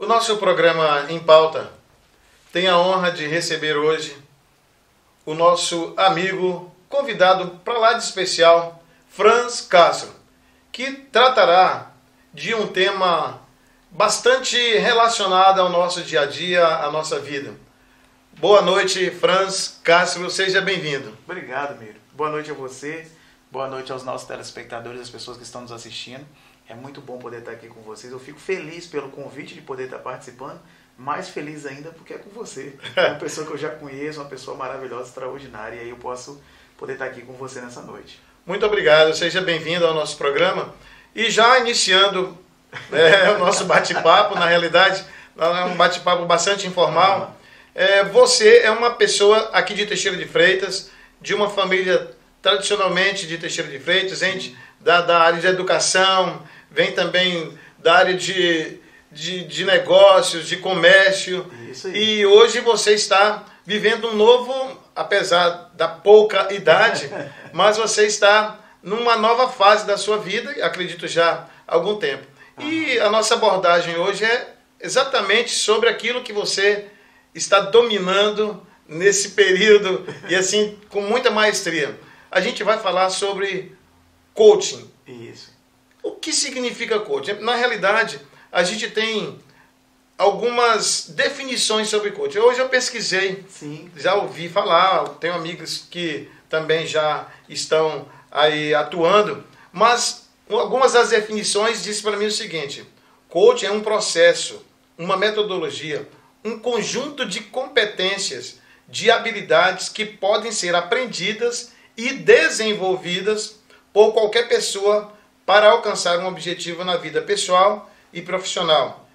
O nosso programa Em Pauta tem a honra de receber hoje o nosso amigo, convidado para lá de especial, Franz Castro, que tratará de um tema bastante relacionado ao nosso dia a dia, à nossa vida. Boa noite, Franz Castro, seja bem-vindo. Obrigado, Miro. Boa noite a você, boa noite aos nossos telespectadores, as pessoas que estão nos assistindo. É muito bom poder estar aqui com vocês. Eu fico feliz pelo convite de poder estar participando, mais feliz ainda porque é com você. É uma pessoa que eu já conheço, uma pessoa maravilhosa, extraordinária, e aí eu posso poder estar aqui com você nessa noite. Muito obrigado, seja bem-vindo ao nosso programa. E já iniciando o nosso bate-papo, na realidade, é um bate-papo bastante informal. Você é uma pessoa aqui de Teixeira de Freitas, de uma família tradicionalmente de Teixeira de Freitas, gente da área de educação, vem também da área de negócios, de comércio. Isso aí. E hoje você está vivendo um novo, apesar da pouca idade, mas você está numa nova fase da sua vida, acredito já há algum tempo. E a nossa abordagem hoje é exatamente sobre aquilo que você está dominando nesse período e assim com muita maestria. A gente vai falar sobre coaching. Isso. O que significa coaching? Na realidade, a gente tem algumas definições sobre coaching. Hoje eu pesquisei, Sim. já ouvi falar, tenho amigos que também já estão aí atuando, mas algumas das definições dizem para mim o seguinte: coaching é um processo, uma metodologia, um conjunto de competências, de habilidades que podem ser aprendidas e desenvolvidas por qualquer pessoa para alcançar um objetivo na vida pessoal e profissional.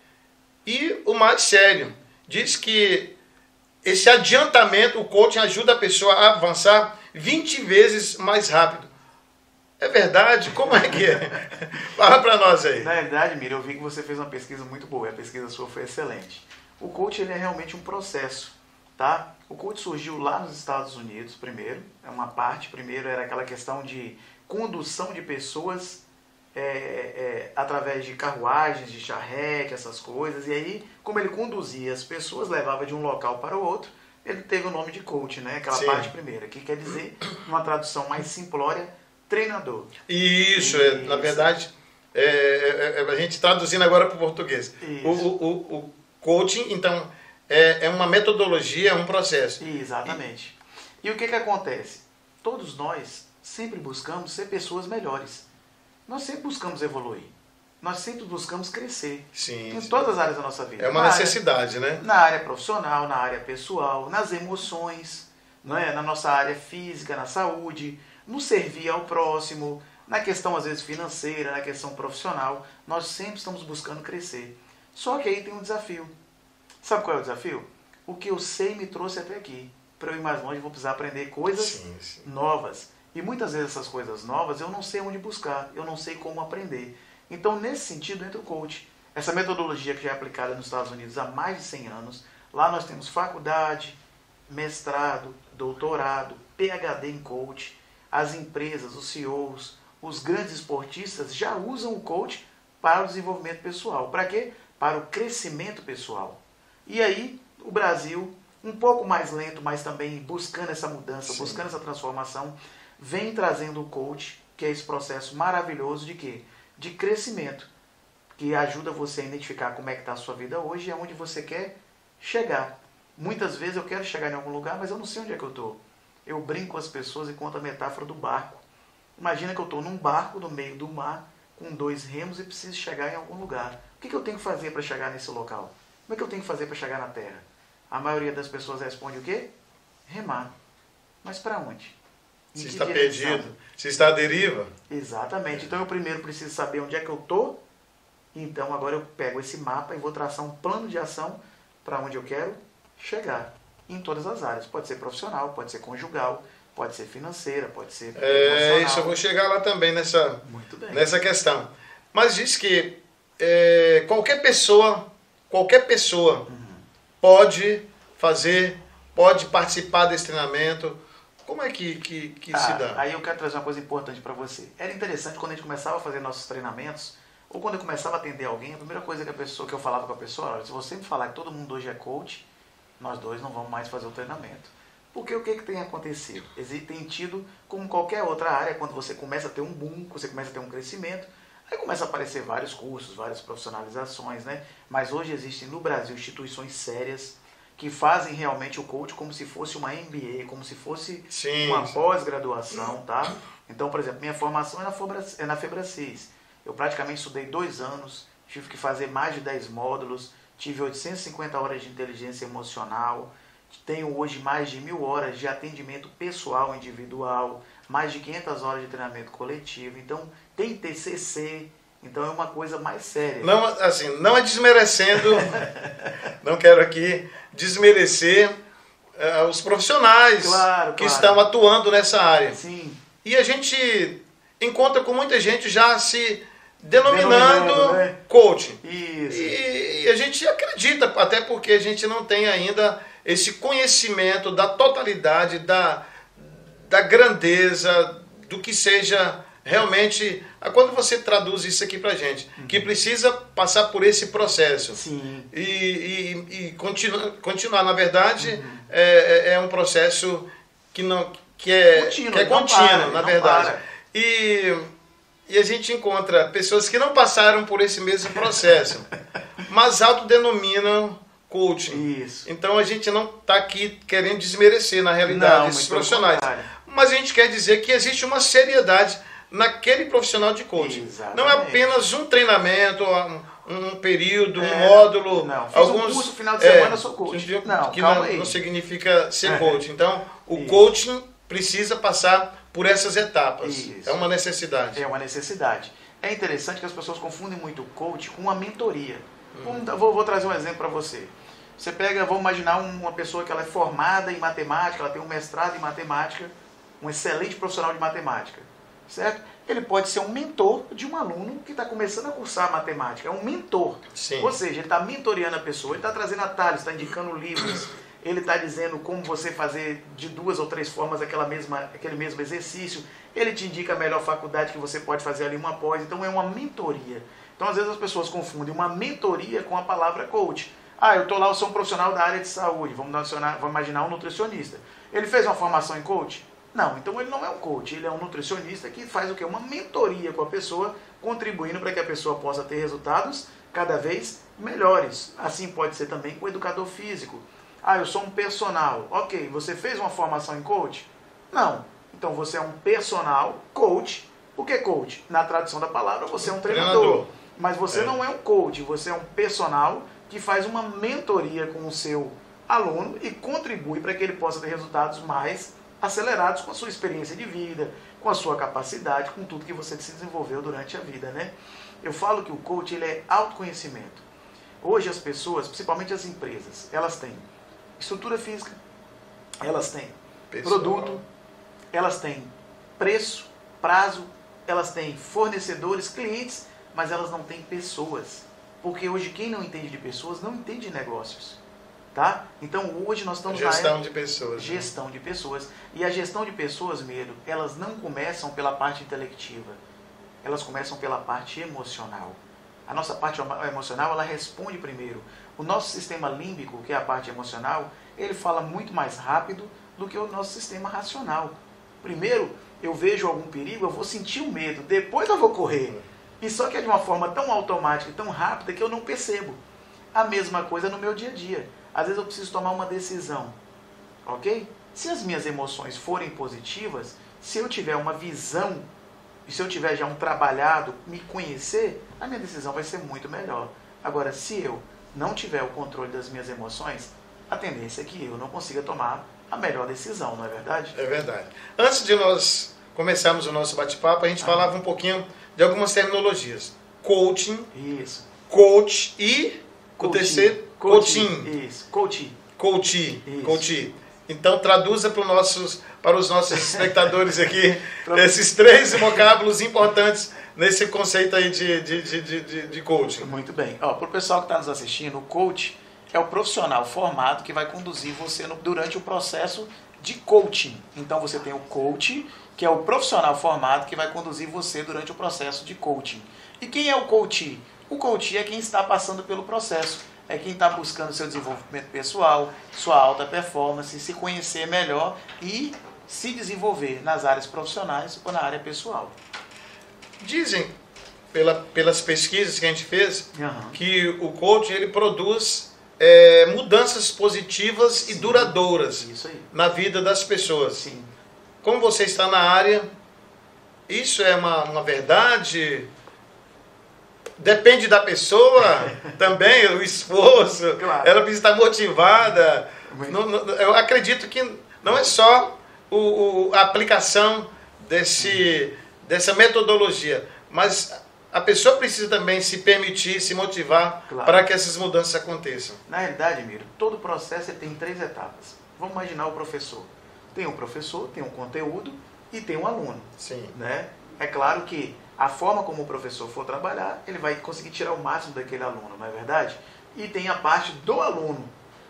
E o mais sério, diz que esse adiantamento, o coaching ajuda a pessoa a avançar 20 vezes mais rápido. É verdade? Como é que é? Fala para nós aí. Na verdade, Miro, eu vi que você fez uma pesquisa muito boa, a pesquisa sua foi excelente. O coaching ele é realmente um processo, tá? O coaching surgiu lá nos Estados Unidos primeiro, é uma parte, primeiro era aquela questão de condução de pessoas através de carruagens, de charrete, essas coisas, e aí, como ele conduzia as pessoas, levava de um local para o outro, ele teve o nome de coach, né? Aquela Sim. parte primeira, que quer dizer, numa tradução mais simplória, treinador. Isso. Na verdade, a gente traduzindo agora para o português. O coaching, então, é uma metodologia, é um processo. Exatamente. E o que acontece? Todos nós sempre buscamos ser pessoas melhores. Nós sempre buscamos evoluir. Nós sempre buscamos crescer. Sim, em sim. todas as áreas da nossa vida. É uma necessidade, né? Na área profissional, na área pessoal, nas emoções, não é? Na nossa área física, na saúde, no servir ao próximo, na questão às vezes financeira, na questão profissional. Nós sempre estamos buscando crescer. Só que aí tem um desafio. Sabe qual é o desafio? O que eu sei me trouxe até aqui. Para eu ir mais longe, eu vou precisar aprender coisas novas. E muitas vezes essas coisas novas eu não sei onde buscar, eu não sei como aprender. Então, nesse sentido, entra o coach. Essa metodologia que já é aplicada nos Estados Unidos há mais de 100 anos. Lá nós temos faculdade, mestrado, doutorado, PhD em coach. As empresas, os CEOs, os grandes esportistas já usam o coach para o desenvolvimento pessoal. Para quê? Para o crescimento pessoal. E aí, o Brasil, um pouco mais lento, mas também buscando essa mudança, buscando essa transformação, vem trazendo o coach, que é esse processo maravilhoso de quê? De crescimento, que ajuda você a identificar como é que está a sua vida hoje e aonde você quer chegar. Muitas vezes eu quero chegar em algum lugar, mas eu não sei onde é que eu estou. Eu brinco com as pessoas e conto a metáfora do barco. Imagina que eu estou num barco no meio do mar, com 2 remos e preciso chegar em algum lugar. O que eu tenho que fazer para chegar nesse local? Como é que eu tenho que fazer para chegar na terra? A maioria das pessoas responde o quê? Remar. Mas para onde? Se está perdido, se está à deriva. Exatamente. Então eu primeiro preciso saber onde é que eu estou. Então agora eu pego esse mapa e vou traçar um plano de ação para onde eu quero chegar. Em todas as áreas. Pode ser profissional, pode ser conjugal, pode ser financeira, pode ser emocional. Isso, eu vou chegar lá também Muito bem. nessa questão. Mas diz que qualquer pessoa pode fazer, pode participar desse treinamento. Como é que se dá? Aí eu quero trazer uma coisa importante para você. Era interessante quando a gente começava a fazer nossos treinamentos, Ou quando eu começava a atender alguém, a primeira coisa que eu falava com a pessoa, olha, se você me falar que todo mundo hoje é coach, nós dois não vamos mais fazer o treinamento. Porque o que tem acontecido? Tem tido, como qualquer outra área, quando você começa a ter um boom, você começa a ter um crescimento, aí começa a aparecer vários cursos, várias profissionalizações, né? Mas hoje existem no Brasil instituições sérias que fazem realmente o coach como se fosse uma MBA, como se fosse uma pós-graduação, tá? Então, por exemplo, minha formação é na Febracis. Eu praticamente estudei 2 anos, tive que fazer mais de 10 módulos, tive 850 horas de inteligência emocional, tenho hoje mais de 1000 horas de atendimento pessoal individual, mais de 500 horas de treinamento coletivo, então tem TCC, então é uma coisa mais séria. Não, assim, não é desmerecendo, não quero aqui desmerecer os profissionais que estão atuando nessa área. Sim. E a gente encontra com muita gente já se denominando né? Coach. Isso. E a gente acredita, até porque a gente não tem ainda esse conhecimento da totalidade, da grandeza, do que seja realmente... Quando você traduz isso aqui pra gente, que precisa passar por esse processo. Sim. E continuar, na verdade, é um processo que é contínuo, na verdade. E a gente encontra pessoas que não passaram por esse mesmo processo, mas autodenominam coaching. Isso. Então a gente não está aqui querendo desmerecer, na realidade, esses profissionais. Mas a gente quer dizer que existe uma seriedade naquele profissional de coaching. Exatamente. Não é apenas um treinamento, um período, um módulo. Não, alguns curso final de semana eu sou coach. Que não significa ser coach. Então, o coaching precisa passar por essas etapas. Isso. É uma necessidade. É uma necessidade. É interessante que as pessoas confundem muito o coach com uma mentoria. Vou trazer um exemplo para você. Você pega, vamos imaginar uma pessoa que ela é formada em matemática, ela tem um mestrado em matemática, um excelente profissional de matemática, certo? Ele pode ser um mentor de um aluno que está começando a cursar matemática. É um mentor. Sim. Ou seja, ele está mentoreando a pessoa, ele está trazendo atalhos, está indicando livros, ele está dizendo como você fazer de 2 ou 3 formas aquele mesmo exercício, ele te indica a melhor faculdade que você pode fazer ali uma pós, então é uma mentoria. Então às vezes as pessoas confundem uma mentoria com a palavra coach. Eu sou um profissional da área de saúde, vamos imaginar um nutricionista. Ele fez uma formação em coach? Não, então ele não é um coach, ele é um nutricionista que faz o quê? Uma mentoria com a pessoa, contribuindo para que a pessoa possa ter resultados cada vez melhores. Assim pode ser também com o educador físico. Eu sou um personal. Ok, você fez uma formação em coach? Não. Então você é um personal coach. O que é coach? Na tradução da palavra, você é um treinador. Mas você não é um coach, você é um personal que faz uma mentoria com o seu aluno e contribui para que ele possa ter resultados mais acelerados com a sua experiência de vida, com a sua capacidade, com tudo que você se desenvolveu durante a vida, né? Eu falo que o coach ele é autoconhecimento. Hoje as pessoas, principalmente as empresas, elas têm estrutura física, elas têm produto, elas têm preço, prazo, elas têm fornecedores, clientes, mas elas não têm pessoas. Porque hoje quem não entende de pessoas não entende de negócios. Tá? Então hoje nós estamos na gestão de pessoas. Gestão de pessoas. E a gestão de pessoas, Medo, elas não começam pela parte intelectiva. Elas começam pela parte emocional. A nossa parte emocional, ela responde primeiro. O nosso sistema límbico, que é a parte emocional, ele fala muito mais rápido do que o nosso sistema racional. Primeiro, eu vejo algum perigo, eu vou sentir o medo, depois eu vou correr. E só que é de uma forma tão automática e tão rápida que eu não percebo. A mesma coisa no meu dia a dia. Às vezes eu preciso tomar uma decisão, ok? Se as minhas emoções forem positivas, se eu tiver uma visão, e se eu tiver já um trabalhado, me conhecer, a minha decisão vai ser muito melhor. Agora, se eu não tiver o controle das minhas emoções, a tendência é que eu não consiga tomar a melhor decisão, não é verdade? É verdade. Antes de nós começarmos o nosso bate-papo, a gente falava um pouquinho de algumas terminologias. Coaching, isso. Coach e o terceiro, coaching. Isso, coaching. Coaching. Então traduza para os nossos espectadores aqui esses 3 vocábulos importantes nesse conceito aí de coaching. Muito bem. Para o pessoal que está nos assistindo, o coach é o profissional formado que vai conduzir você durante o processo de coaching. Então você tem o coach, que é o profissional formado que vai conduzir você durante o processo de coaching. E quem é o coach? O coach é quem está passando pelo processo, é quem está buscando seu desenvolvimento pessoal, sua alta performance, se conhecer melhor e se desenvolver nas áreas profissionais ou na área pessoal. Dizem, pelas pesquisas que a gente fez, que o coach ele produz mudanças positivas e duradouras na vida das pessoas. Sim. Como você está na área, isso é uma verdade? Depende da pessoa também, o esforço, claro. Ela precisa estar motivada. Eu acredito que não é só a aplicação dessa metodologia, mas a pessoa precisa também se permitir, se motivar, claro, para que essas mudanças aconteçam. Na realidade, Miro, todo processo tem 3 etapas. Vamos imaginar o professor. Tem um professor, tem um conteúdo e tem um aluno. Sim. Né? É claro que a forma como o professor for trabalhar, ele vai conseguir tirar o máximo daquele aluno, não é verdade? E tem a parte do aluno.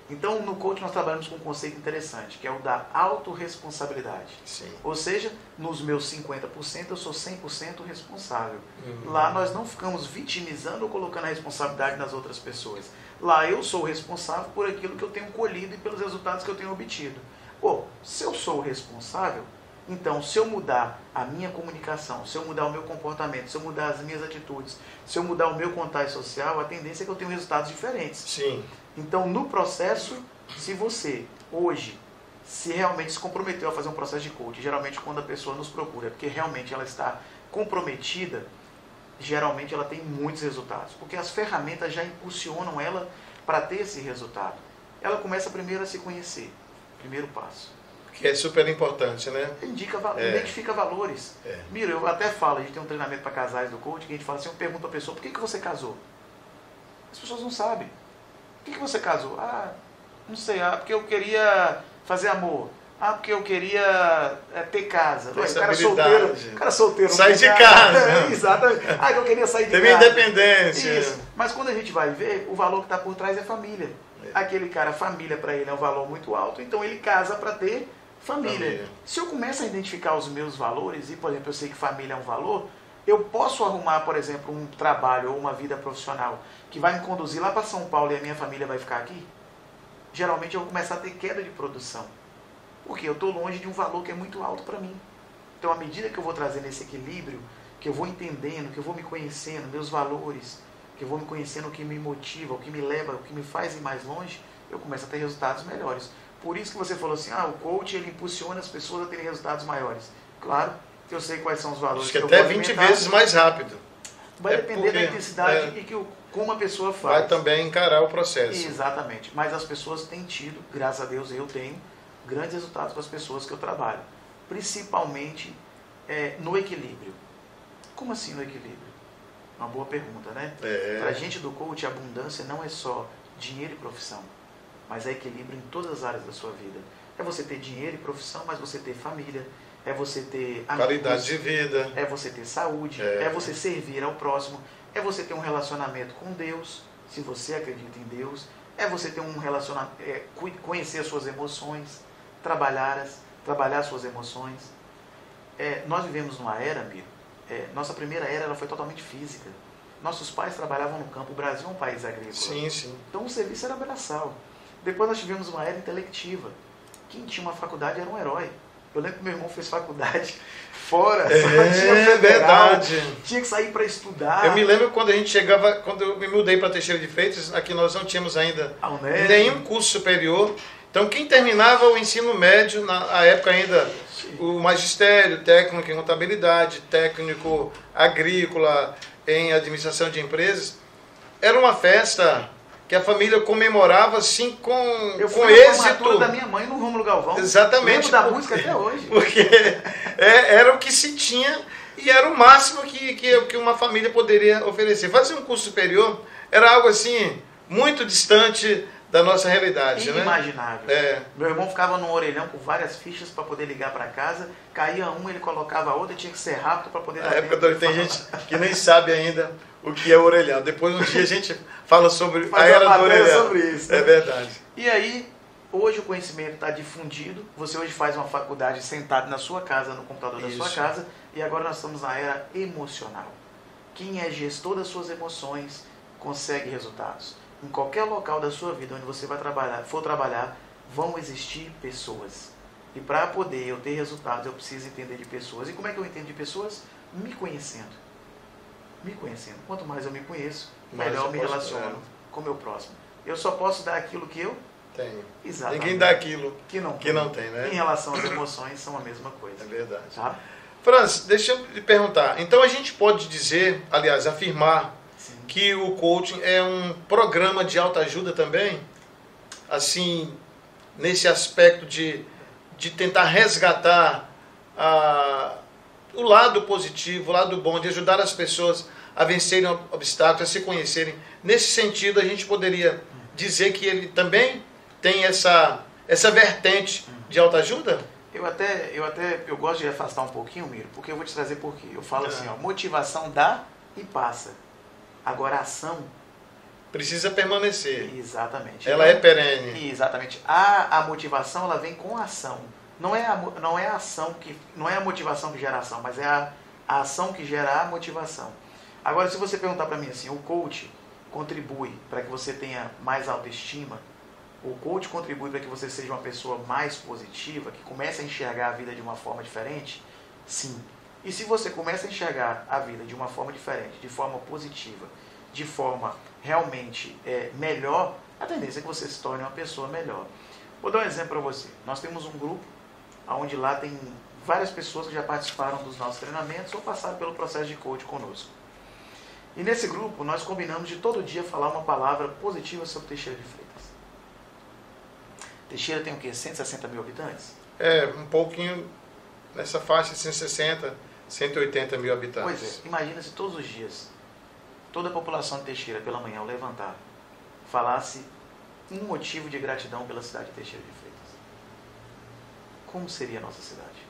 Então, no coaching nós trabalhamos com um conceito interessante, que é o da autorresponsabilidade. Sim. Ou seja, nos meus 50% eu sou 100% responsável. Lá nós não ficamos vitimizando ou colocando a responsabilidade nas outras pessoas. Lá eu sou responsável por aquilo que eu tenho colhido e pelos resultados que eu tenho obtido. Pô, se eu sou responsável, então se eu mudar a minha comunicação, se eu mudar o meu comportamento, se eu mudar as minhas atitudes, se eu mudar o meu contato social, a tendência é que eu tenha resultados diferentes. Sim. Então, no processo, se você hoje se realmente se comprometeu a fazer um processo de coaching, geralmente quando a pessoa nos procura, porque realmente ela está comprometida, geralmente ela tem muitos resultados, porque as ferramentas já impulsionam ela para ter esse resultado. Ela começa primeiro a se conhecer, primeiro passo. Que é super importante, né? Identifica valores. Mira, eu até falo, a gente tem um treinamento para casais do coaching, que a gente fala assim, eu pergunto a pessoa, por que você casou? As pessoas não sabem. Por que você casou? Ah, não sei, porque eu queria fazer amor. Ah, porque eu queria ter casa. O cara solteiro. Sai de casa. Exatamente. Ah, eu queria sair de casa. Teve independência. Isso. Mas quando a gente vai ver, o valor que está por trás é família. Aquele cara, família para ele é um valor muito alto, então ele casa para ter família. Se eu começo a identificar os meus valores, e por exemplo, eu sei que família é um valor, eu posso arrumar, por exemplo, um trabalho ou uma vida profissional que vai me conduzir lá para São Paulo e a minha família vai ficar aqui? Geralmente eu vou começar a ter queda de produção. Porque eu estou longe de um valor que é muito alto para mim. Então, à medida que eu vou trazendo esse equilíbrio, que eu vou entendendo, que eu vou me conhecendo, meus valores, que eu vou me conhecendo o que me motiva, o que me leva, o que me faz ir mais longe, eu começo a ter resultados melhores. Por isso que você falou assim, o coach ele impulsiona as pessoas a terem resultados maiores. Claro que eu sei quais são os valores. Acho que até 20 vezes mais rápido. Vai depender da intensidade e como a pessoa faz. Vai também encarar o processo. Exatamente. Mas as pessoas têm tido, graças a Deus eu tenho, grandes resultados com as pessoas que eu trabalho. Principalmente no equilíbrio. Como assim no equilíbrio? Uma boa pergunta, né? Para a gente do coach, a abundância não é só dinheiro e profissão, mas é equilíbrio em todas as áreas da sua vida. É você ter dinheiro e profissão, mas você ter família, é você ter amigos, qualidade de vida, é você ter saúde, é você servir ao próximo, é você ter um relacionamento com Deus, se você acredita em Deus, é você ter um relacionamento, conhecer as suas emoções, trabalhar as suas emoções. Nós vivemos numa era, Miro, nossa primeira era ela foi totalmente física. Nossos pais trabalhavam no campo, o Brasil é um país agrícola. Sim, sim. Então o serviço era braçal. Depois nós tivemos uma era intelectiva. Quem tinha uma faculdade era um herói. Eu lembro que meu irmão fez faculdade fora, tinha federal, verdade. Tinha que sair para estudar. Eu me lembro quando a gente chegava, quando eu me mudei para Teixeira de Freitas, aqui nós não tínhamos ainda nenhum curso superior. Então quem terminava o ensino médio, na época ainda, o magistério, técnico em contabilidade, técnico agrícola, em administração de empresas, era uma festa que a família comemorava assim com êxito. Da minha mãe no Rômulo Galvão. Exatamente. Lembro da música até hoje. Porque era o que se tinha e era o máximo que uma família poderia oferecer. Fazer um curso superior era algo assim muito distante da nossa realidade. Inimaginável. Meu irmão ficava no orelhão com várias fichas para poder ligar para casa, caía um, ele colocava a outra, tinha que ser rápido para poder... Na época tem gente que nem sabe ainda o que é o orelhão. Depois um dia a gente fala sobre a era do orelhão. Sobre isso, né? É verdade. E aí, Hoje o conhecimento está difundido, você hoje faz uma faculdade sentado na sua casa, no computador da sua casa, e agora nós estamos na era emocional. Quem é gestor das suas emoções consegue resultados. Em qualquer local da sua vida onde você for trabalhar, vão existir pessoas. E para poder eu ter resultados, eu preciso entender de pessoas. E como é que eu entendo de pessoas? Me conhecendo. Me conhecendo. Quanto mais eu me conheço, melhor eu me relaciono com o meu próximo. Eu só posso dar aquilo que eu tenho. Exatamente. Ninguém dá aquilo que não tem, né? Em relação às emoções, são a mesma coisa. É verdade. Tá? Franz, deixa eu lhe perguntar. Então a gente pode dizer, aliás, afirmar que o coaching é um programa de autoajuda também? Assim, nesse aspecto de tentar resgatar o lado positivo, o lado bom, de ajudar as pessoas a vencerem obstáculos, a se conhecerem. Nesse sentido, a gente poderia dizer que ele também tem essa vertente de autoajuda? Eu gosto de afastar um pouquinho, Miro, porque eu vou te trazer por quê. Eu falo assim, ó, motivação dá e passa. Agora a ação precisa permanecer. Exatamente. Ela é perene. Exatamente. A motivação, ela vem com a ação. Não é a ação não é a motivação que gera a ação, mas é a ação que gera a motivação. Agora, se você perguntar para mim assim, o coach contribui para que você tenha mais autoestima? O coach contribui para que você seja uma pessoa mais positiva, que comece a enxergar a vida de uma forma diferente? Sim. E se você começa a enxergar a vida de uma forma diferente, de forma positiva, de forma realmente melhor, a tendência é que você se torne uma pessoa melhor. Vou dar um exemplo para você. Nós temos um grupo onde lá tem várias pessoas que já participaram dos nossos treinamentos ou passaram pelo processo de coach conosco. E nesse grupo nós combinamos de todo dia falar uma palavra positiva sobre Teixeira de Freitas. Teixeira tem o quê? 160 mil habitantes? Um pouquinho nessa faixa de 160, 180 mil habitantes. Pois é, imagina se todos os dias toda a população de Teixeira, pela manhã, ao levantar, falasse um motivo de gratidão pela cidade de Teixeira de Freitas. Como seria a nossa cidade?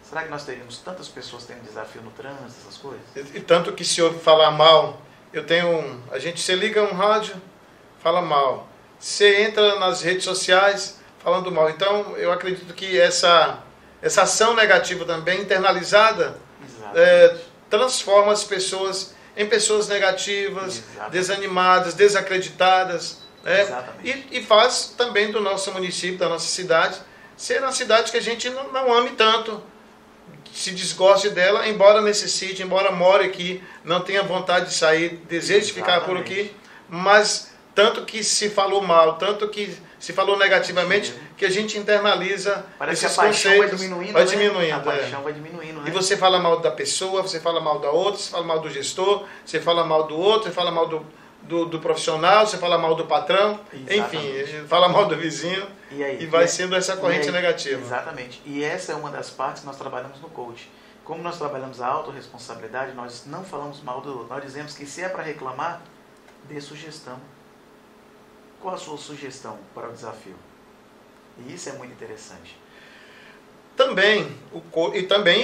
Será que nós teríamos tantas pessoas tendo desafio no trânsito, essas coisas? E tanto que se ouve falar mal, você liga um rádio, fala mal. Você entra nas redes sociais falando mal. Então, eu acredito que essa ação negativa também, internalizada, transforma as pessoas em pessoas negativas, desanimadas, desacreditadas. E faz também do nosso município, da nossa cidade, ser uma cidade que a gente não ame tanto, se desgoste dela, embora necessite, embora more aqui, não tenha vontade de sair, deseje ficar por aqui, mas tanto que se falou mal, tanto que se falou negativamente, que a gente internaliza esses conceitos. Vai diminuindo. A paixão vai diminuindo, né? E você fala mal da pessoa, você fala mal da outra, você fala mal do gestor, você fala mal do outro, você fala mal do profissional, você fala mal do patrão, enfim, fala mal do vizinho, e vai sendo essa corrente negativa. Exatamente. E essa é uma das partes que nós trabalhamos no coach. Como nós trabalhamos a autorresponsabilidade, nós não falamos mal do outro. Nós dizemos que se é para reclamar, dê sugestão. Qual a sua sugestão para o desafio? E isso é muito interessante. Também,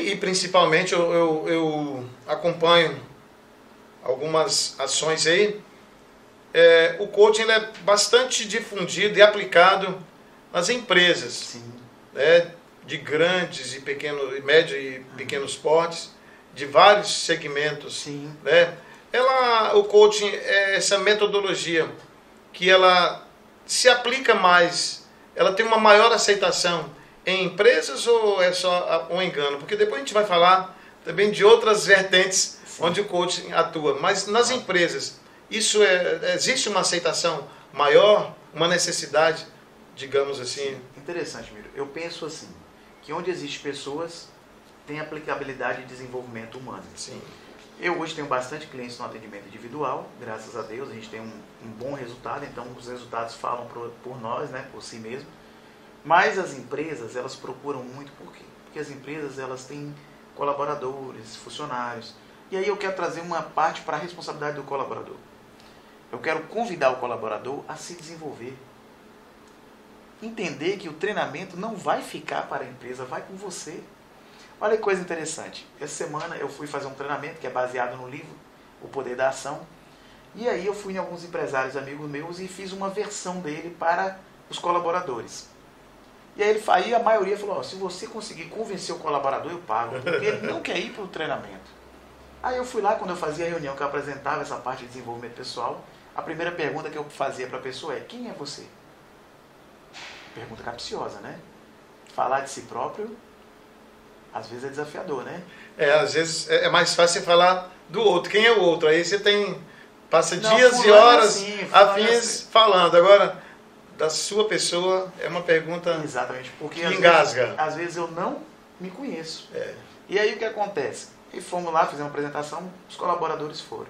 e principalmente, eu acompanho algumas ações aí. O coaching é bastante difundido e aplicado nas empresas. Sim. De grandes e pequenos, médios e pequenos portes, de vários segmentos. Sim. O coaching é essa metodologia que ela se aplica mais, ela tem uma maior aceitação em empresas ou é só um engano? Porque depois a gente vai falar também de outras vertentes onde o coaching atua. Mas nas empresas, existe uma aceitação maior, uma necessidade, digamos assim? Interessante, Miro. Eu penso assim, que onde existem pessoas, tem aplicabilidade de desenvolvimento humano. Sim. Eu hoje tenho bastante clientes no atendimento individual, graças a Deus, a gente tem um bom resultado, então os resultados falam por nós, né, por si mesmo. Mas as empresas, elas procuram muito, por quê? Porque as empresas, elas têm colaboradores, funcionários. E aí eu quero trazer uma parte para a responsabilidade do colaborador. Eu quero convidar o colaborador a se desenvolver. Entender que o treinamento não vai ficar para a empresa, vai com você. Olha que coisa interessante. Essa semana eu fui fazer um treinamento que é baseado no livro O Poder da Ação. E aí eu fui em alguns empresários amigos meus e fiz uma versão dele para os colaboradores. E aí a maioria falou, ó, se você conseguir convencer o colaborador, eu pago, porque ele não quer ir para o treinamento. Aí eu fui lá, quando eu fazia a reunião, que eu apresentava essa parte de desenvolvimento pessoal, a primeira pergunta que eu fazia para a pessoa é, quem é você? Pergunta capciosa, né? Falar de si próprio, às vezes é desafiador, né? Às vezes é mais fácil você falar do outro. Quem é o outro? Aí você passa Não, dias e horas assim, afins assim. falando. Agora, da sua pessoa, é uma pergunta Exatamente, porque que engasga. às vezes eu não me conheço. E aí o que acontece? E fomos lá, fizemos uma apresentação, os colaboradores foram.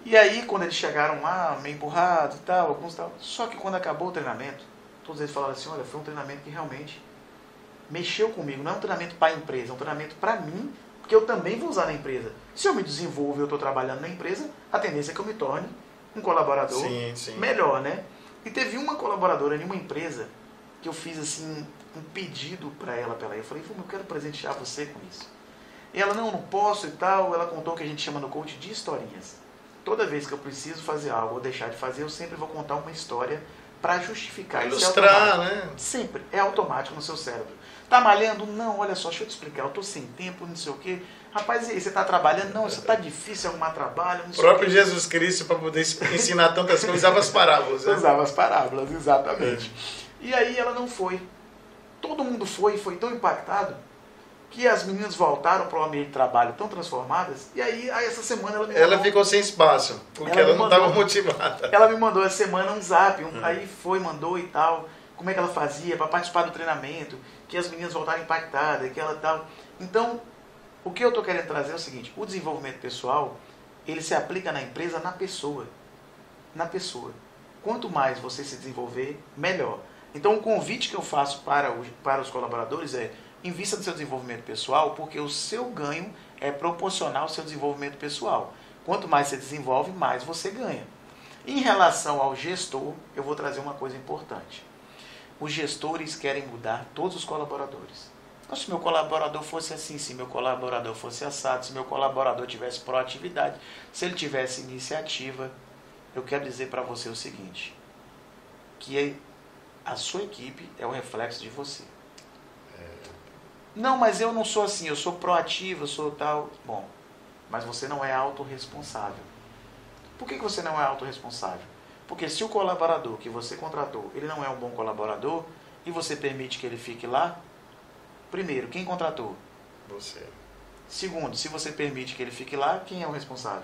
E aí, quando eles chegaram lá, meio emburrados e tal, alguns tal. Só que quando acabou o treinamento, todos eles falaram assim, olha, foi um treinamento que realmente mexeu comigo. Não é um treinamento para a empresa, é um treinamento para mim, porque eu também vou usar na empresa. Se eu me desenvolvo e eu estou trabalhando na empresa, a tendência é que eu me torne um colaborador melhor, né? E teve uma colaboradora em uma empresa que eu fiz assim um pedido para ela. Eu falei, eu quero presentear você com isso. E ela, não posso e tal. Ela contou o que a gente chama no coach de historinhas. Toda vez que eu preciso fazer algo ou deixar de fazer, eu sempre vou contar uma história para justificar. Ilustrar, né? Sempre. É automático no seu cérebro. Tá malhando? Não, olha só, deixa eu te explicar. Eu tô sem tempo, não sei o quê. Rapaz, e aí, você tá trabalhando? Não, isso tá difícil arrumar trabalho, não sei o próprio Jesus Cristo, para poder ensinar tantas coisas, usava as parábolas. Né? Usava as parábolas, exatamente. E aí ela não foi. Todo mundo foi tão impactado que as meninas voltaram para o ambiente de trabalho tão transformadas. E aí essa semana ela me mandou... Ela ficou sem espaço, porque ela não estava motivada. Ela me mandou essa semana um zap, aí mandou e tal, como é que ela fazia para participar do treinamento, que as meninas voltaram impactadas, que ela tal. Então, o que eu estou querendo trazer é o seguinte, o desenvolvimento pessoal, ele se aplica na empresa, na pessoa. Na pessoa. Quanto mais você se desenvolver, melhor. Então, o convite que eu faço para os colaboradores é, invista no seu desenvolvimento pessoal, porque o seu ganho é proporcional ao seu desenvolvimento pessoal. Quanto mais você desenvolve, mais você ganha. Em relação ao gestor, eu vou trazer uma coisa importante. Os gestores querem mudar todos os colaboradores. Então, se meu colaborador fosse assim, se meu colaborador fosse assado, se meu colaborador tivesse proatividade, se ele tivesse iniciativa, eu quero dizer para você o seguinte, que a sua equipe é o reflexo de você. Não, mas eu não sou assim, eu sou proativo, eu sou tal. Bom, mas você não é autorresponsável. Por que você não é autorresponsável? Porque se o colaborador que você contratou, ele não é um bom colaborador, e você permite que ele fique lá, primeiro, quem contratou? Você. Segundo, se você permite que ele fique lá, quem é o responsável?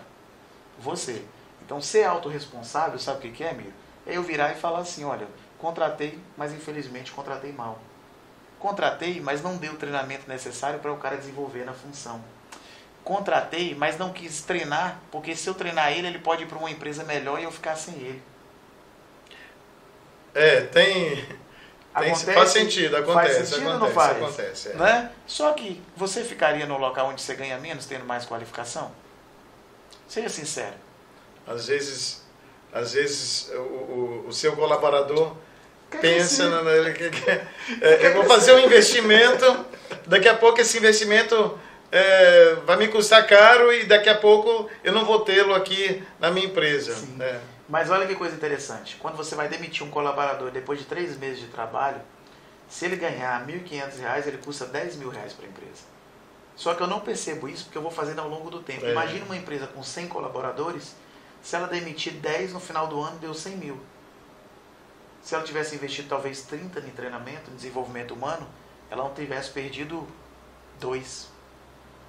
Você. Então, ser autorresponsável, sabe o que é, Miro? É eu virar e falar assim, olha, contratei, mas infelizmente contratei mal. Contratei, mas não dei o treinamento necessário para o cara desenvolver na função. Contratei, mas não quis treinar, porque se eu treinar ele, ele pode ir para uma empresa melhor e eu ficar sem ele. Faz sentido, acontece. Faz sentido ou não faz? Acontece, né? Só que você ficaria no local onde você ganha menos, tendo mais qualificação? Seja sincero. Às vezes o seu colaborador pensa, eu vou fazer um investimento, daqui a pouco esse investimento vai me custar caro e daqui a pouco eu não vou tê-lo aqui na minha empresa. Mas olha que coisa interessante, quando você vai demitir um colaborador depois de 3 meses de trabalho, se ele ganhar R$ 1.500, ele custa R$10.000 para a empresa. Só que eu não percebo isso porque eu vou fazendo ao longo do tempo. Imagina uma empresa com 100 colaboradores, se ela demitir 10 no final do ano, deu 100 mil. Se ela tivesse investido talvez 30 em treinamento, em desenvolvimento humano, ela não tivesse perdido 2.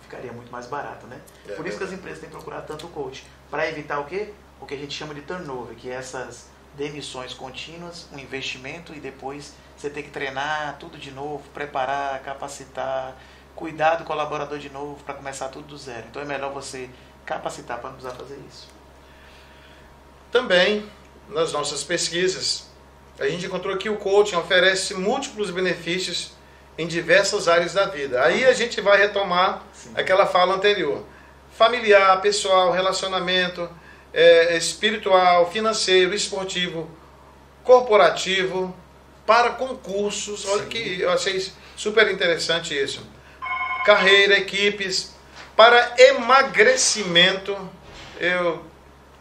Ficaria muito mais barato, né? Por isso que as empresas têm procurado tanto o coach. Para evitar o quê? O que a gente chama de turnover, que é essas demissões contínuas, um investimento e depois você tem que treinar tudo de novo, preparar, capacitar, cuidar do colaborador de novo para começar tudo do zero. Então é melhor você capacitar para não precisar fazer isso. Também, nas nossas pesquisas, a gente encontrou que o coaching oferece múltiplos benefícios em diversas áreas da vida. Aí a gente vai retomar aquela fala anterior. Familiar, pessoal, relacionamento, espiritual, financeiro, esportivo, corporativo, para concursos. Olha que eu achei super interessante isso. Carreira, equipes, para emagrecimento, eu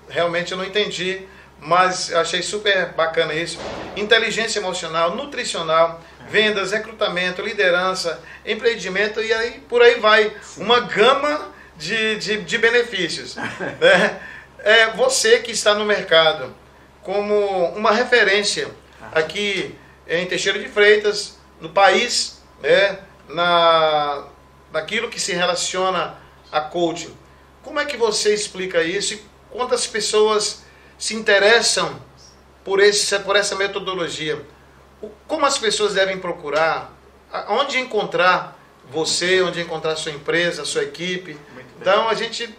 realmente não entendi, mas achei super bacana isso. Inteligência emocional, nutricional, vendas, recrutamento, liderança, empreendimento e aí por aí vai. Sim. Uma gama de benefícios. Né? Você que está no mercado como uma referência aqui em Teixeira de Freitas, no país, né? Naquilo que se relaciona a coaching. Como é que você explica isso e quantas pessoas se interessam por essa metodologia? Como as pessoas devem procurar? Onde encontrar você, onde encontrar sua empresa, sua equipe? Então a gente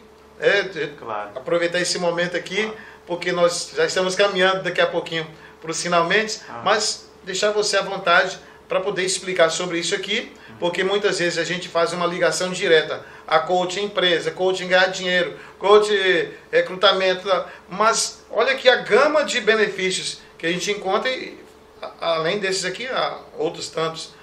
claro. Aproveitar esse momento aqui, claro. Porque nós já estamos caminhando daqui a pouquinho para os finalmente, mas deixar você à vontade para poder explicar sobre isso aqui, porque muitas vezes a gente faz uma ligação direta a coaching empresa, coaching ganhar dinheiro, coaching recrutamento, mas olha aqui a gama de benefícios que a gente encontra e além desses aqui, há outros tantos.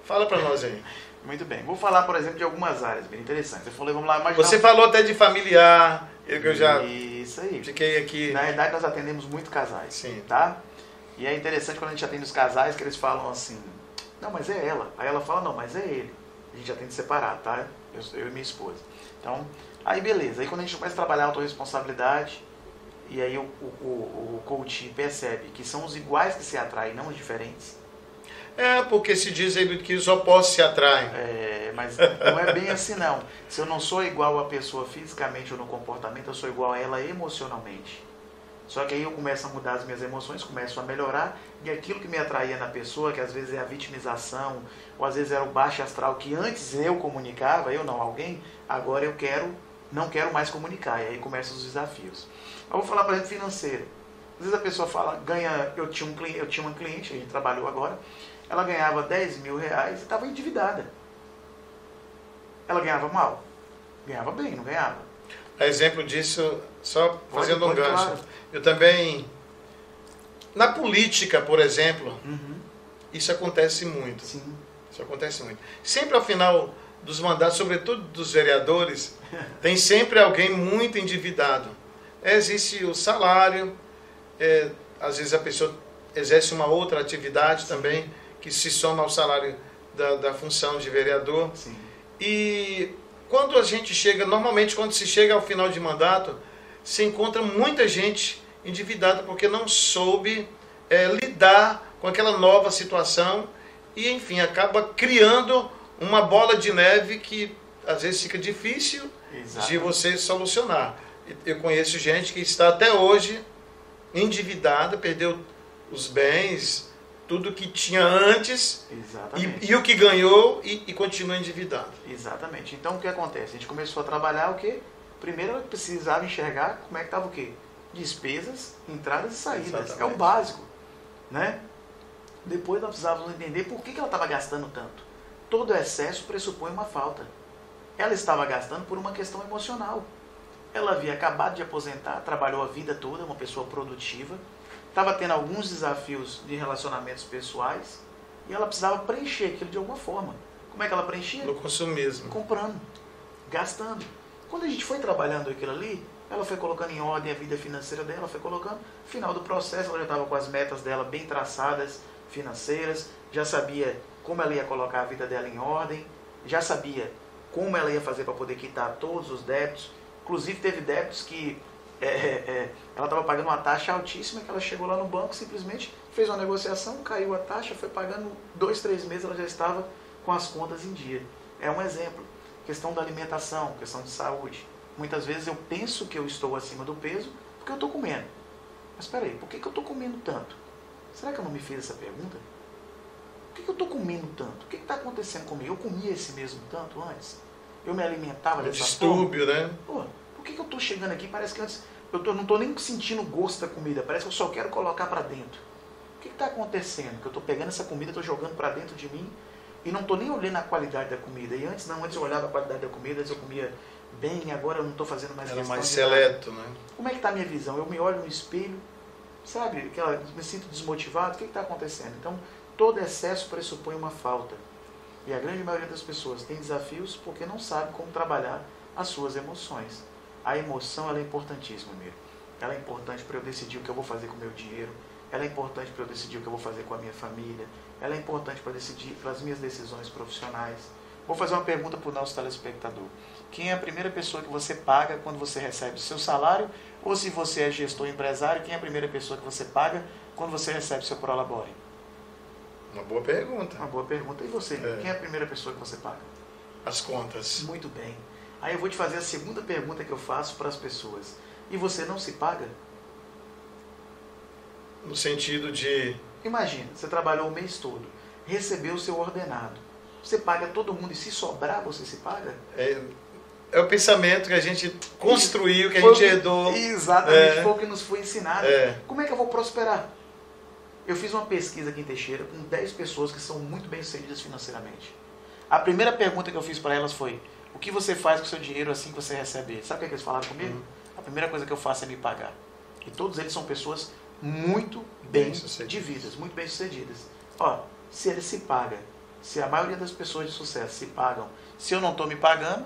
Fala para nós aí. Muito bem. Vou falar, por exemplo, de algumas áreas bem interessantes. Eu falei, vamos lá, imaginar... Você falou até de familiar, que eu já isso aí. Fiquei aqui... Na verdade, nós atendemos muito casais. Sim. Tá? E é interessante quando a gente atende os casais, que eles falam assim, não, mas é ela. Aí ela fala, não, mas é ele. A gente atende separado, tá? Eu e minha esposa. Então, aí beleza. Aí quando a gente começa a trabalhar a autorresponsabilidade, e aí o coach percebe que são os iguais que se atraem, não os diferentes. Porque se diz que os opostos se atraem. Mas não é bem assim não. Se eu não sou igual a pessoa fisicamente ou no comportamento, eu sou igual a ela emocionalmente. Só que aí eu começo a mudar as minhas emoções, começo a melhorar, e aquilo que me atraía na pessoa, que às vezes é a vitimização, ou às vezes era o baixo astral, que antes eu comunicava, eu não, alguém, agora eu não quero mais comunicar, e aí começam os desafios. Eu vou falar, por exemplo, financeiro. Às vezes a pessoa fala, eu tinha uma cliente, a gente trabalhou agora, ela ganhava 10 mil reais e estava endividada. Ela ganhava mal? Ganhava bem, não ganhava? Exemplo disso, só fazendo um gancho. Claro. Eu também, na política, por exemplo, isso acontece muito. Sim. Isso acontece muito. Sempre ao final dos mandatos, sobretudo dos vereadores, tem sempre alguém muito endividado. Existe o salário, às vezes a pessoa exerce uma outra atividade também, que se soma ao salário da função de vereador. Sim. E quando a gente chega, normalmente quando se chega ao final de mandato, se encontra muita gente endividada porque não soube lidar com aquela nova situação e, enfim, acaba criando uma bola de neve que às vezes fica difícil de você solucionar. Eu conheço gente que está até hoje endividada, perdeu os bens, tudo que tinha antes e o que ganhou e continua endividado. Exatamente. Então o que acontece? A gente começou a trabalhar o quê? Primeiro ela precisava enxergar como é que estava o quê? Despesas, entradas e saídas. Exatamente. É o básico. Né? Depois nós precisávamos entender por que ela estava gastando tanto. Todo excesso pressupõe uma falta. Ela estava gastando por uma questão emocional. Ela havia acabado de aposentar, trabalhou a vida toda, uma pessoa produtiva, estava tendo alguns desafios de relacionamentos pessoais e ela precisava preencher aquilo de alguma forma. Como é que ela preenchia? No consumismo. Comprando, gastando. Quando a gente foi trabalhando aquilo ali, ela foi colocando em ordem a vida financeira dela, foi colocando. No final do processo, ela já estava com as metas dela bem traçadas, financeiras, já sabia como ela ia colocar a vida dela em ordem, já sabia como ela ia fazer para poder quitar todos os débitos. Inclusive, teve débitos que ela estava pagando uma taxa altíssima, que ela chegou lá no banco, simplesmente fez uma negociação, caiu a taxa, foi pagando 2, 3 meses, ela já estava com as contas em dia. É um exemplo. Questão da alimentação, questão de saúde. Muitas vezes eu penso que eu estou acima do peso porque eu estou comendo. Mas espera aí, por que eu estou comendo tanto? Será que eu não me fiz essa pergunta? Por que eu estou comendo tanto? O que está acontecendo comigo? Eu comia esse mesmo tanto antes? Eu me alimentava dessa forma? Distúrbio, né? Pô, por que eu estou chegando aqui? Parece que antes eu não estou nem sentindo o gosto da comida. Parece que eu só quero colocar para dentro. O que está acontecendo? Que eu estou pegando essa comida, estou jogando para dentro de mim e não estou nem olhando a qualidade da comida. E antes não, antes eu olhava a qualidade da comida, antes eu comia bem, agora eu não estou fazendo mais questão. Era mais seleto, né? Como é que está a minha visão? Eu me olho no espelho, sabe? Me sinto desmotivado. O que está acontecendo? Então, todo excesso pressupõe uma falta. E a grande maioria das pessoas tem desafios porque não sabe como trabalhar as suas emoções. A emoção ela é importantíssima, mesmo. ela é importante para eu decidir o que eu vou fazer com o meu dinheiro, ela é importante para eu decidir o que eu vou fazer com a minha família, ela é importante para decidir pelas minhas decisões profissionais. Vou fazer uma pergunta para o nosso telespectador. Quem é a primeira pessoa que você paga quando você recebe o seu salário? Ou se você é gestor empresário, quem é a primeira pessoa que você paga quando você recebe o seu prolabore? Uma boa pergunta. Uma boa pergunta. E você? Quem é a primeira pessoa que você paga? As contas. Muito bem. Aí eu vou te fazer a segunda pergunta que eu faço para as pessoas. E você não se paga? No sentido de... Imagina, você trabalhou o mês todo, recebeu o seu ordenado. Você paga todo mundo e se sobrar, você se paga? É o pensamento que a gente construiu, que a gente herdou. Exatamente, foi o que nos foi ensinado. Como é que eu vou prosperar? Eu fiz uma pesquisa aqui em Teixeira com 10 pessoas que são muito bem-sucedidas financeiramente. A primeira pergunta que eu fiz para elas foi: o que você faz com o seu dinheiro assim que você receber? Sabe o que, é que eles falaram comigo? A primeira coisa que eu faço é me pagar. E todos eles são pessoas muito bem-sucedidas, muito bem-sucedidas. Ó, se ele se paga, se a maioria das pessoas de sucesso se pagam, se eu não estou me pagando,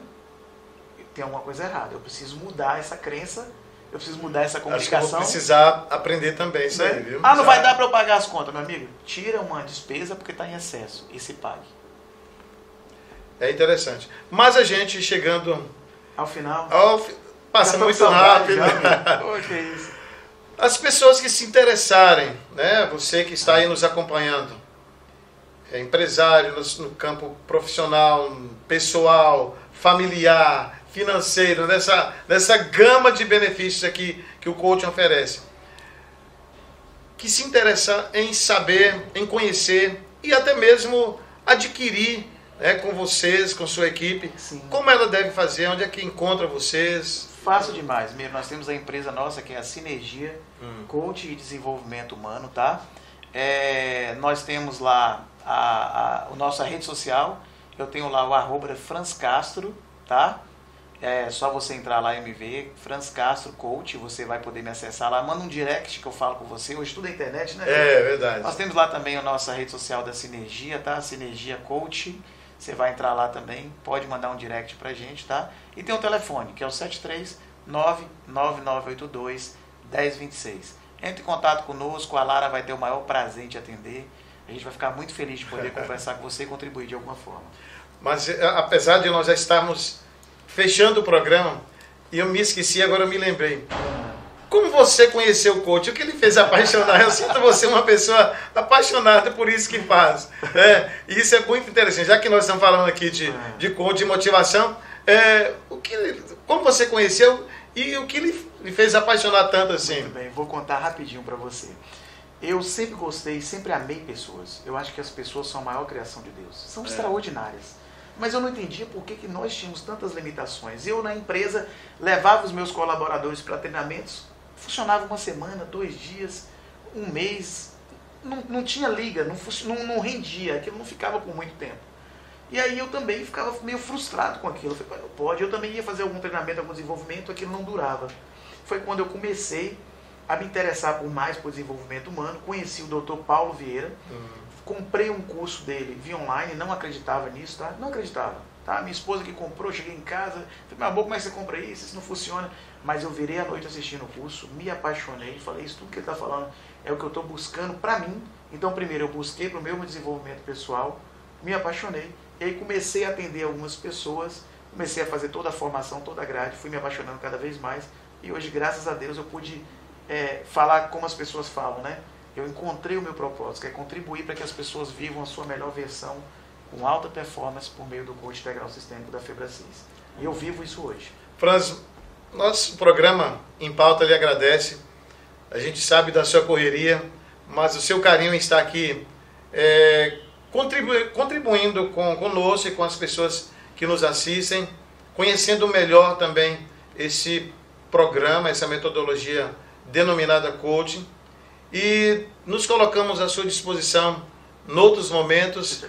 tem alguma coisa errada. Eu preciso mudar essa crença, eu preciso mudar essa comunicação. Acho que eu vou precisar aprender também isso aí, viu? Não vai dar para eu pagar as contas, meu amigo? Tira uma despesa porque está em excesso e se pague. É interessante. Mas a gente chegando ao final, passa muito rápido. Que é isso? As pessoas que se interessarem, né? Você que está aí nos acompanhando, é empresário no campo profissional, pessoal, familiar, financeiro, nessa gama de benefícios aqui que o coaching oferece, que se interessa em saber, em conhecer e até mesmo adquirir, né, com vocês, com sua equipe. Sim. Como ela deve fazer, onde é que encontra vocês? Fácil demais, mesmo. Nós temos a empresa nossa que é a Sinergia Coaching e Desenvolvimento Humano, tá? Nós temos lá a nossa rede social. Eu tenho lá o @FranzCastro, tá? É só você entrar lá e me ver, Franz Castro Coach, você vai poder me acessar lá. Manda um direct que eu falo com você. Hoje tudo é internet, né? É verdade. Nós temos lá também a nossa rede social da Sinergia, tá? Sinergia Coach. Você vai entrar lá também, pode mandar um direct pra gente, tá? E tem um telefone, que é o 739-9982-1026. Entre em contato conosco, a Lara vai ter o maior prazer em te atender. A gente vai ficar muito feliz de poder conversar com você e contribuir de alguma forma. Mas apesar de nós já estarmos fechando o programa, e eu me esqueci, agora eu me lembrei. Como você conheceu o coach? O que ele fez apaixonar? Eu sinto você uma pessoa apaixonada por isso que faz. E isso é muito interessante. Já que nós estamos falando aqui de coach, de motivação, como você conheceu e o que lhe fez apaixonar tanto assim? Muito bem, vou contar rapidinho para você. Eu sempre gostei, sempre amei pessoas. Eu acho que as pessoas são a maior criação de Deus. São extraordinárias. Mas eu não entendia por que nós tínhamos tantas limitações. Eu, na empresa, levava os meus colaboradores para treinamentos, funcionava uma semana, 2 dias, um mês, não tinha liga, não rendia, aquilo não ficava por muito tempo. E aí eu também ficava meio frustrado com aquilo. Eu falei, não pode, eu também ia fazer algum treinamento, algum desenvolvimento, aquilo não durava. Foi quando eu comecei a me interessar mais por desenvolvimento humano, conheci o Dr. Paulo Vieira, comprei um curso dele via online, não acreditava nisso, tá? Não acreditava, tá? Minha esposa que comprou, cheguei em casa, falei, meu amor, como é que você compra isso? Isso não funciona. Mas eu virei à noite assistindo o curso, me apaixonei, falei, isso tudo que ele está falando é o que eu estou buscando para mim. Então, primeiro, eu busquei para o meu desenvolvimento pessoal, me apaixonei, e aí comecei a atender algumas pessoas, comecei a fazer toda a formação, toda a grade, fui me apaixonando cada vez mais, e hoje, graças a Deus, eu pude falar como as pessoas falam, né? Eu encontrei o meu propósito, que é contribuir para que as pessoas vivam a sua melhor versão com alta performance por meio do coach integral sistêmico da Febracis. E eu vivo isso hoje. Franz, nosso programa Em Pauta lhe agradece. A gente sabe da sua correria, mas o seu carinho em estar aqui contribuindo conosco e com as pessoas que nos assistem, conhecendo melhor também esse programa, essa metodologia denominada coaching. E nos colocamos à sua disposição em outros momentos.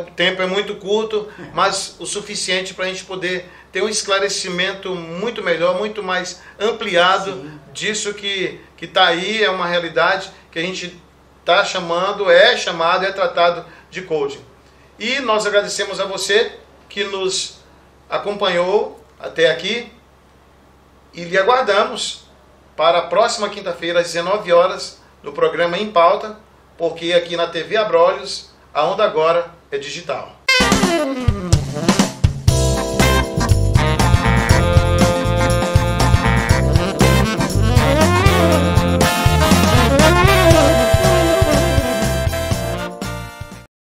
O tempo é muito curto, mas o suficiente para a gente poder ter um esclarecimento muito melhor, muito mais ampliado disso que está aí, é uma realidade que a gente está chamando, é tratado de coaching. E nós agradecemos a você que nos acompanhou até aqui e lhe aguardamos para a próxima quinta-feira, às 19 horas, no programa Em Pauta, porque aqui na TV Abrolhos, a onda agora é digital.